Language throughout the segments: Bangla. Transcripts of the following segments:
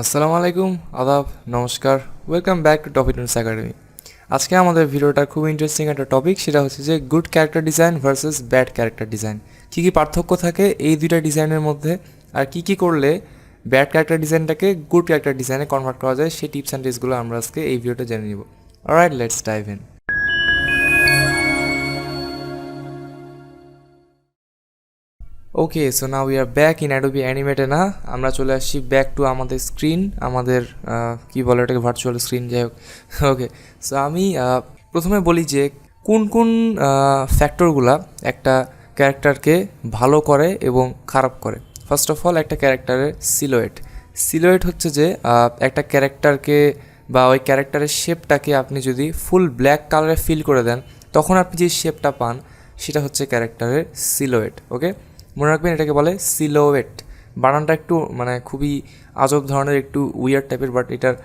আসসালামু আলাইকুম, আদাব, নমস্কার। Welcome back to Toffeetoons academy. আজকে আমাদের ভিডিওটা খুব ইন্টারেস্টিং একটা টপিক, সেটা হচ্ছে যে good character design versus bad character design. কী কী পার্থক্য থাকে এই দুইটা ডিজাইনের মধ্যে, আর কী কী করলে ব্যাড ক্যারেক্টার ডিজাইনটাকে গুড ক্যারেক্টার ডিজাইনে কনভার্ট করা যায়, সেই টিপস অ্যান্ড ট্রিক্সগুলো আমরা আজকে এই ভিডিওটা জেনে নিব। Alright, let's dive in. Okay, so now we are back in Adobe অ্যানিমেটে। না, আমরা চলে আসছি ব্যাক টু আমাদের স্ক্রিন, আমাদের কী বলে এটাকে, ভার্চুয়াল স্ক্রিন, যাই হোক। ওকে, সো আমি প্রথমে বলি যে কোন কোন ফ্যাক্টরগুলা একটা ক্যারেক্টারকে ভালো করে এবং খারাপ করে। ফার্স্ট অফ অল, একটা ক্যারেক্টারের সিলোয়েট। সিলোয়েট হচ্ছে যে একটা ক্যারেক্টারকে বা ওই ক্যারেক্টারের শেপটাকে আপনি যদি ফুল ব্ল্যাক কালারে ফিল করে দেন, তখন আপনি যে শেপটা পান সেটা হচ্ছে ক্যারেক্টারের সিলোয়েট। ওকে, মনে রাখবেন এটাকে বলে সিলোয়েট। বানানটা একটু মানে খুবই আজব ধরনের, একটু উইয়ার্ড টাইপের, বাট এটার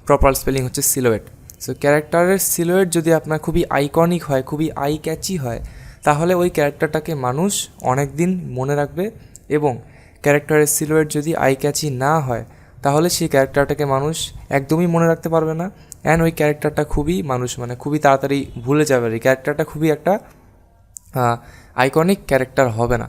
প্রপার স্পেলিং হচ্ছে সিলোয়েট। সো ক্যারেক্টারের সিলোয়েট যদি আপনার খুবই আইকনিক হয়, খুবই আই ক্যাচি হয়, তাহলে ওই ক্যারেক্টারটাকে মানুষ অনেক দিন মনে রাখবে। এবং ক্যারেক্টারের সিলোয়েট যদি আই ক্যাচি না হয়, তাহলে সেই ক্যারেক্টারটাকে মানুষ একদমই মনে রাখতে পারবে না, অ্যান্ড ওই ক্যারেক্টারটা মানুষ খুবই তাড়াতাড়ি ভুলে যাবে। এই ক্যারেক্টারটা খুবই একটা আইকনিক ক্যারেক্টার হবে না।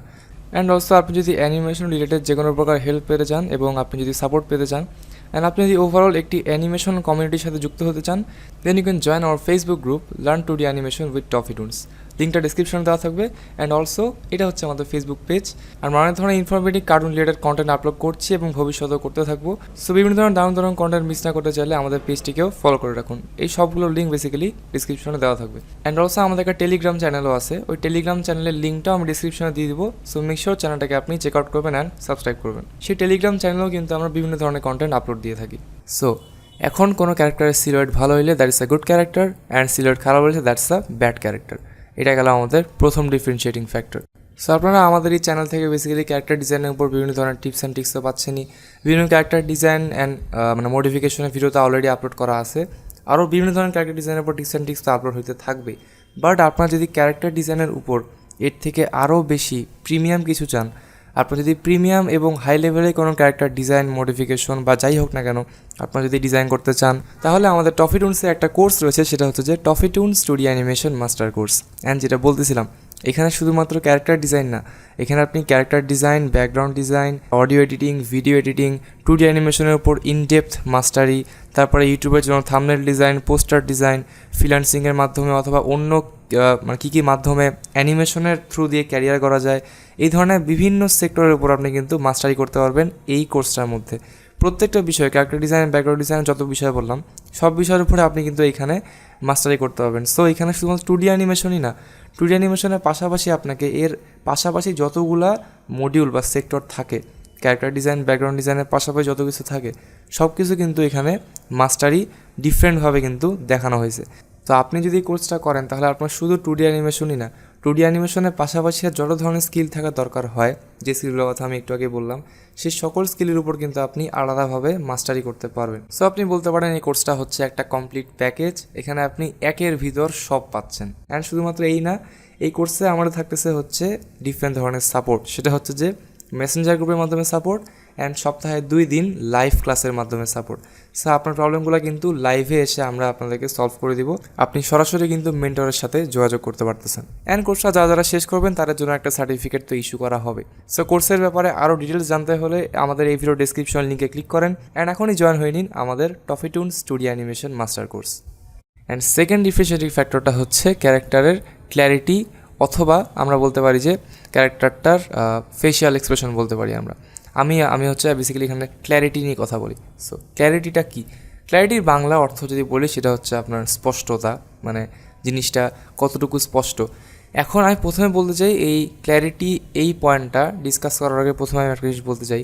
অ্যান্ড অলসো আপনি যদি অ্যানিমেশন রিলেটেড যে কোনো প্রকার হেল্প পেতে চান এবং আপনি যদি সাপোর্ট পেতে চান, অ্যান্ড আপনি যদি ওভারঅল একটি অ্যানিমেশন কমিউনিটির সাথে যুক্ত হতে চান, then you can join our Facebook group learn two D animation with Toffeetoons. লিঙ্কটা ডিসক্রিপশনে দেওয়া থাকবে। অ্যান্ড অলসো এটা হচ্ছে আমাদের ফেসবুক পেজ। আর অনেক ধরনের informative cartoon related content upload করছি এবং ভবিষ্যতেও করতে থাকবো। সো বিভিন্ন ধরনের দারুণ কন্টেন্ট মিস না করতে চাইলে আমাদের পেজটিকেও ফলো করে রাখুন। এই সবগুলোর লিঙ্ক বেসিক্যালি ডিসক্রিপশনে দেওয়া থাকবে। অ্যান্ড অলসো আমাদের একটা টেলিগ্রাম চ্যানেলও আছে, ওই টেলিগ্রাম চ্যানেলের লিঙ্কটাও আমি ডিসক্রিপশনে দিয়ে দিব। সো মেক শিওর চ্যানেলটাকে আপনি চেক আউট করবেন অ্যান্ড সাবস্ক্রাইব করবেন। সেই টেলিগ্রাম চ্যানেলেও কিন্তু আমরা বিভিন্ন ধরনের কন্টেন্ট আপলোড দিয়ে থাকি। সো এখন কোনো ক্যারেক্টারের সিলোয়েট ভালো হইলে that is a good character, and silhouette খারাপ হলে দ্যাটস আ ব্যাড ক্যারেক্টার। এটা গেল আমাদের প্রথম ডিফারেন্সিয়েটিং ফ্যাক্টর। সো আপনারা আমাদের এই চ্যানেল থেকে বেসিক্যালি ক্যারেক্টার ডিজাইনের উপর বিভিন্ন ধরনের টিপস অ্যান্ড ট্রিক্সও পাচ্ছেনই। বিভিন্ন ক্যারেক্টার ডিজাইন অ্যান্ড মানে মডিফিকেশনের ভিডিও তো অলরেডি আপলোড করা আছে। আরও বিভিন্ন ধরনের ক্যারেক্টার ডিজাইনের উপর টিপস অ্যান্ড ট্রিক্স তো আপলোড হতে থাকবে। বাট আপনার যদি ক্যারেক্টার ডিজাইনের উপর এর থেকে আরও বেশি প্রিমিয়াম কিছু চান, আপনার যদি প্রিমিয়াম এবং হাই লেভেলে কোনো ক্যারেক্টার ডিজাইন মডিফিকেশন বা যাই হোক না কেন আপনার যদি ডিজাইন করতে চান, তাহলে আমাদের টফিটুন্সের একটা কোর্স রয়েছে, সেটা হচ্ছে যে Toffeetoons studio animation master course. And যেটা বলতেছিলাম, এখানে শুধুমাত্র ক্যারেক্টার ডিজাইন না, এখানে আপনি character design, background design, audio editing, video editing, 2D অ্যানিমেশনের উপর ইনডেপথ মাস্টারি, তারপরে ইউটিউবের জন্য থাম্বনেল ডিজাইন, পোস্টার ডিজাইন, ফ্রিল্যান্সিংয়ের মাধ্যমে অথবা অন্য মানে কী কী মাধ্যমে অ্যানিমেশনের থ্রু দিয়ে ক্যারিয়ার করা যায়, এই ধরনের বিভিন্ন সেক্টরের উপর আপনি কিন্তু মাস্টারি করতে পারবেন এই কোর্সটার মধ্যে। প্রত্যেকটা বিষয়, ক্যারেক্টার ডিজাইন, ব্যাকগ্রাউন্ড ডিজাইন, যত বিষয় বললাম সব বিষয়ের উপরে আপনি কিন্তু এইখানে মাস্টারি করতে পারবেন। সো এখানে শুধুমাত্র 2D অ্যানিমেশনই না, 2D অ্যানিমেশনের পাশাপাশি আপনাকে এর পাশাপাশি যতগুলা মডিউল বা সেক্টর থাকে, ক্যারেক্টার ডিজাইন, ব্যাকগ্রাউন্ড ডিজাইনের পাশাপাশি যত কিছু থাকে, সব কিছু কিন্তু এখানে মাস্টারি ডিফারেন্টভাবে কিন্তু দেখানো হয়েছে। তো আপনি যদি কোর্সটা করেন, তাহলে আপনার শুধু 2D অ্যানিমেশনই না, 2D অ্যানিমেশনের পাশাপাশি যত ধরনের স্কিল থাকা দরকার হয়, যে স্কিলগুলোর কথা আমি একটু আগে বললাম, সেই সকল স্কিলের উপর কিন্তু আপনি আলাদাভাবে মাস্টারি করতে পারবেন। সো আপনি বলতে পারেন এই কোর্সটা হচ্ছে একটা কমপ্লিট প্যাকেজ, এখানে আপনি একের ভিতর সব পাচ্ছেন। অ্যান্ড শুধুমাত্র এই না, এই কোর্সে আমাদের থাকতেছে হচ্ছে ডিফারেন্ট ধরনের সাপোর্ট, সেটা হচ্ছে যে মেসেঞ্জার গ্রুপের মাধ্যমে সাপোর্ট, অ্যান্ড সপ্তাহে 2 দিন লাইভ ক্লাসের মাধ্যমে সাপোর্ট। সো আপনার প্রবলেমগুলো কিন্তু লাইভে এসে আমরা আপনাদেরকে সলভ করে দিব, আপনি সরাসরি কিন্তু মেন্টরের সাথে যোগাযোগ করতে পারতেছেন। অ্যান্ড কোর্সটা যারা শেষ করবেন তাদের জন্য একটা সার্টিফিকেট তো ইস্যু করা হবে। সো কোর্সের ব্যাপারে আরও ডিটেলস জানতে হলে আমাদের এই ভিডিও ডেসক্রিপশন লিঙ্কে ক্লিক করেন, অ্যান্ড এখনই জয়েন হয়ে নিন আমাদের Toffeetoons studio animation master course. And second differentiating ফ্যাক্টরটা হচ্ছে ক্যারেক্টারের ক্ল্যারিটি, অথবা আমরা বলতে পারি যে ক্যারেক্টারটার ফেশিয়াল এক্সপ্রেশন বলতে পারি আমরা। আমি হচ্ছে বেসিক্যালি এখানে ক্ল্যারিটি নিয়ে কথা বলি। সো ক্ল্যারিটিটা কী? ক্ল্যারিটির বাংলা অর্থ যদি বলি, সেটা হচ্ছে আপনার স্পষ্টতা, মানে জিনিসটা কতটুকু স্পষ্ট। এখন আমি প্রথমে বলতে চাই, এই ক্ল্যারিটি এই পয়েন্টটা ডিসকাস করার আগে প্রথমে আমি একটা জিনিস বলতে চাই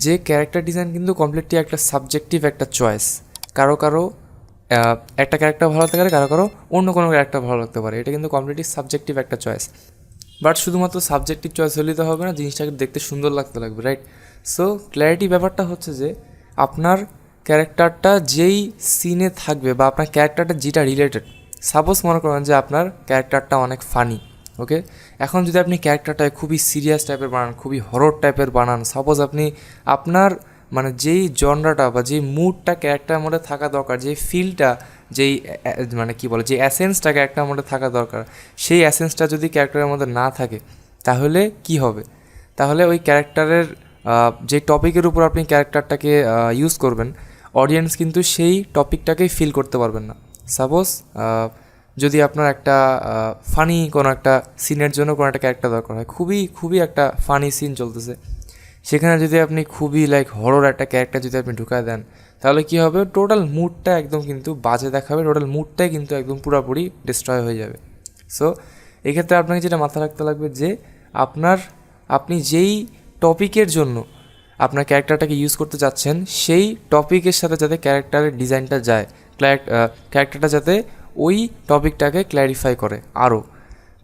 যে ক্যারেক্টার ডিজাইন কিন্তু কমপ্লিটলি একটা সাবজেক্টিভ একটা চয়েস। কারো একটা ক্যারেক্টার ভালো লাগতে পারে, কারো অন্য কোনো ক্যারেক্টার ভালো লাগতে পারে, এটা কিন্তু কমপ্লিটলি সাবজেক্টিভ একটা চয়েস। বাট শুধুমাত্র সাবজেক্টিভ চয়েস হলেই তো হবে না, জিনিসটাকে দেখতে সুন্দর লাগতে লাগবে, রাইট? সো ক্ল্যারিটি ব্যাপারটা হচ্ছে যে আপনার ক্যারেক্টারটা যেই সিনে থাকবে বা আপনার ক্যারেক্টারটা যেটা রিলেটেড, সাপোজ মনে করেন যে আপনার ক্যারেক্টারটা অনেক ফানি, ওকে? এখন যদি আপনি ক্যারেক্টারটাকে খুবই সিরিয়াস টাইপের বানান, খুবই হরর টাইপের বানান, সাপোজ আপনি আপনার মানে যেই জনরাটা বা যেই মুডটা ক্যারেক্টারের মধ্যে থাকা দরকার, যেই ফিলটা, যেই মানে কী বলে, যে অ্যাসেন্সটা ক্যারেক্টারের মধ্যে থাকা দরকার, সেই অ্যাসেন্সটা যদি ক্যারেক্টারের মধ্যে না থাকে তাহলে কি হবে? তাহলে ওই ক্যারেক্টারের যে টপিকের উপর আপনি ক্যারেক্টারটাকে ইউজ করবেন, অডিয়েন্স কিন্তু সেই টপিকটাকেই ফিল করতে পারবেন না। সাপোজ যদি আপনার একটা ফানি কোনো একটা সিনের জন্য কোনো একটা ক্যারেক্টার দরকার হয়, খুবই খুবই একটা ফানি সিন চলতেছে, সেখানে যদি আপনি খুবই লাইক হরর একটা ক্যারেক্টার যদি আপনি ঢুকায় দেন, তাহলে কী হবে, টোটাল মুডটা একদম কিন্তু বাজে দেখাবে, টোটাল মুডটাই কিন্তু একদম পুরোপুরি ডিস্ট্রয় হয়ে যাবে। সো এক্ষেত্রে আপনাকে যেটা মাথায় রাখতে লাগবে যে আপনি যেই টপিকের জন্য আপনার ক্যারেক্টারটাকে ইউজ করতে চাচ্ছেন, সেই টপিকের সাথে যাতে ক্যারেক্টারের ডিজাইনটা যায়, ক্যারেক্টারটা যাতে ওই টপিকটাকে ক্ল্যারিফাই করে। আরও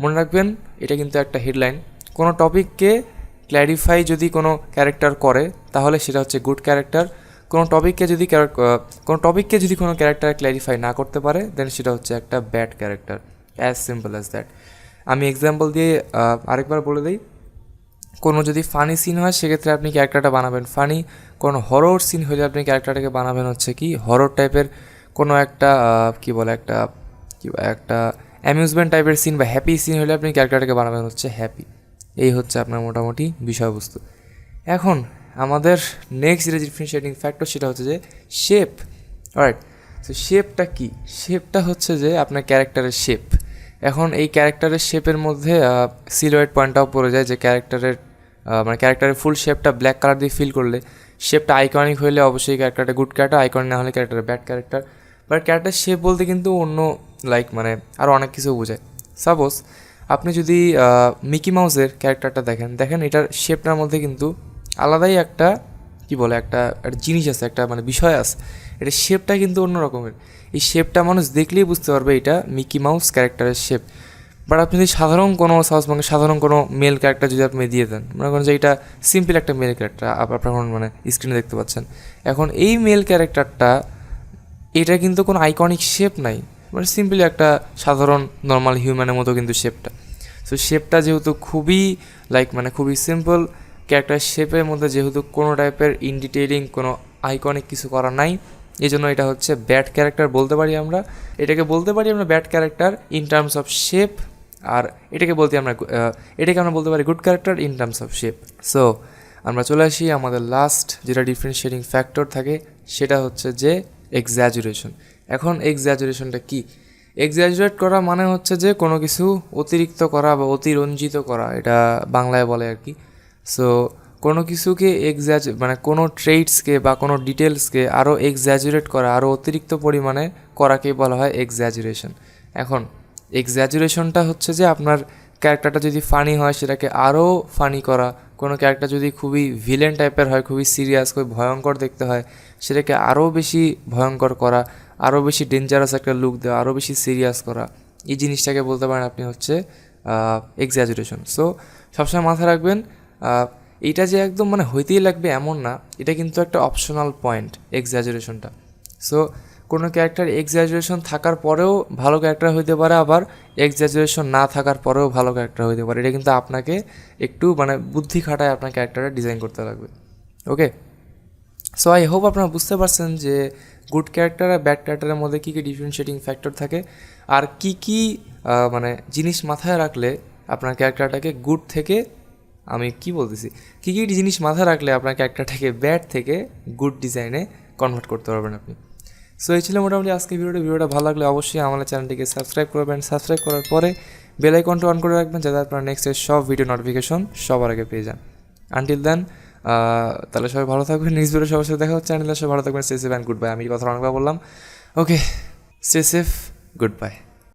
মনে রাখবেন, এটা কিন্তু একটা হেডলাইন, কোনো টপিককে ক্ল্যারিফাই যদি কোনো ক্যারেক্টার করে তাহলে সেটা হচ্ছে গুড ক্যারেক্টার। কোনো টপিককে যদি কোনো ক্যারেক্টার ক্ল্যারিফাই না করতে পারে দেন সেটা হচ্ছে একটা bad character, as simple as that. আমি এক্সাম্পল দিয়ে আরেকবার বলে দিই, কোনো যদি ফানি সিন হয় সেক্ষেত্রে আপনি ক্যারেক্টারটা বানাবেন ফানি, কোনো হরর সিন হলে আপনি ক্যারেক্টারটাকে বানাবেন হচ্ছে কি হরর টাইপের, কোনো একটা একটা অ্যামিউজমেন্ট টাইপের সিন বা হ্যাপি সিন হলে আপনি ক্যারেক্টারটাকে বানাবেন হচ্ছে হ্যাপি। এই হচ্ছে আপনার মোটামুটি বিষয়বস্তু। এখন আমাদের নেক্সট যেটা ডিফারেন্সিয়েটিং ফ্যাক্টর সেটা হচ্ছে যে শেপ। রাইট, তো শেপটা কি? শেপটা হচ্ছে যে আপনার ক্যারেক্টারের শেপ। এখন এই ক্যারেক্টারের শেপের মধ্যে সিলুয়েট পয়েন্টটাও পড়ে যায়, যে ক্যারেক্টারের ফুল শেপটা ব্ল্যাক কালার দিয়ে ফিল করলে শেপটা আইকনিক হলে অবশ্যই ক্যারেক্টারটা গুড ক্যারেক্টার, আইকনিক না হলে character bad character. But character shape বলতে কিন্তু অন্য আরও অনেক কিছু বোঝায়। সাপোজ আপনি যদি মিকি মাউসের ক্যারেক্টারটা দেখেন এটার শেপটার মধ্যে কিন্তু আলাদাই একটা একটা জিনিস আছে, একটা বিষয় আছে, এটা শেপটা কিন্তু অন্য রকমের। এই শেপটা মানুষ দেখলেই বুঝতে পারবে এটা মিকি মাউস ক্যারেক্টারের শেপ। বাট আপনি যদি সাধারণ কোনো মেল ক্যারেক্টার যদি আপনি দিয়ে দেন, মনে করেন যে এটা সিম্পল একটা মেল ক্যারেক্টার আপনার স্ক্রিনে দেখতে পাচ্ছেন, এখন এই মেল ক্যারেক্টারটা এটা কিন্তু কোনো আইকনিক শেপ নাই, সিম্পলি একটা সাধারণ নর্মাল হিউম্যানের মতো কিন্তু শেপটা। সো শেপটা যেহেতু খুবই খুবই সিম্পল, ক্যারেক্টার শেপের মধ্যে যেহেতু কোনো টাইপের ইনডিটেইলিং কোনো আইকনিক কিছু করা নাই, এই জন্য এটা হচ্ছে ব্যাড ক্যারেক্টার বলতে পারি আমরা। এটাকে bad character in terms of shape, আর এটাকে আমরা বলতে পারি good character in terms of shape. So আমরা চলে আসি আমাদের লাস্ট যেটা ডিফারেন্সিয়েটিং ফ্যাক্টর থাকে, সেটা হচ্ছে যে এক্স্যাজুরেশন। এখন এক্স্যাজুরেশনটা কি? এক্স্যাজুরেট করা মানে হচ্ছে যে কোনো কিছু অতিরিক্ত করা বা অতিরঞ্জিত করা, এটা বাংলায় বলে আর কি। সো কোনো কিছুকে কোনো ট্রেইটসকে বা কোনো ডিটেলসকে আরও এক্স্যাজুরেট করা, আরও অতিরিক্ত পরিমাণে করাকেই বলা হয় এক্স্যাজুরেশন। এখন এক্স্যাজুরেশনটা হচ্ছে যে আপনার ক্যারেক্টারটা যদি ফানি হয় সেটাকে আরও ফানি করা, কোনো ক্যারেক্টার যদি খুবই ভিলেন টাইপের হয়, খুবই সিরিয়াস, খুবই ভয়ঙ্কর দেখতে হয়, সেটাকে আরও বেশি ভয়ঙ্কর করা, আরও বেশি ডেঞ্জারাস একটা লুক দেওয়া, আরও বেশি সিরিয়াস করা, এই জিনিসটাকে বলতে পারেন আপনি হচ্ছে এক্স্যাজুরেশন। সো সবসময় মাথায় রাখবেন, এইটা যে একদম হইতেই লাগবে এমন না, এটা কিন্তু একটা অপশনাল পয়েন্ট এক্স্যাজুরেশনটা। সো কোনো ক্যারেক্টার এক্স্যাজুরেশন থাকার পরেও ভালো ক্যারেক্টার হইতে পারে, আবার এক্স্যাজুরেশন না থাকার পরেও ভালো ক্যারেক্টার হইতে পারে। এটা কিন্তু আপনাকে একটু বুদ্ধি খাটায় আপনার ক্যারেক্টারটা ডিজাইন করতে লাগবে। ওকে, সো আই হোপ আপনারা বুঝতে পারছেন যে গুড ক্যারেক্টার আর ব্যাড ক্যারেক্টারের মধ্যে কী কী ডিফারেন্সিয়েটিং ফ্যাক্টর থাকে, আর কী কী জিনিস মাথায় রাখলে আপনার ক্যারেক্টারটাকে গুড থেকে কী কী জিনিস মাথায় রাখলে আপনার ক্যারেক্টারটাকে ব্যাড থেকে গুড ডিজাইনে কনভার্ট করতে পারবেন আপনি। সো এই ছিল মোটামুটি আজকে ভিডিওটা ভালো লাগলে অবশ্যই আমাদের চ্যানেলটিকে সাবস্ক্রাইব করবেন। সাবস্ক্রাইব করার পরে বেল আইকনটা অন করে রাখবেন যাতে আপনারা নেক্সটের সব ভিডিও নোটিফিকেশন সবার আগে পেয়ে যান। আনটিল দেন তাহলে সবাই ভালো থাকবেন, নেক্সট ভিডিও সবার সাথে দেখা হচ্ছে। চ্যানেলে সবাই ভালো থাকবেন, stay safe and good bye. আমি কথা অনেকবার বললাম, ওকে, স্টে সেফ, গুড বাই।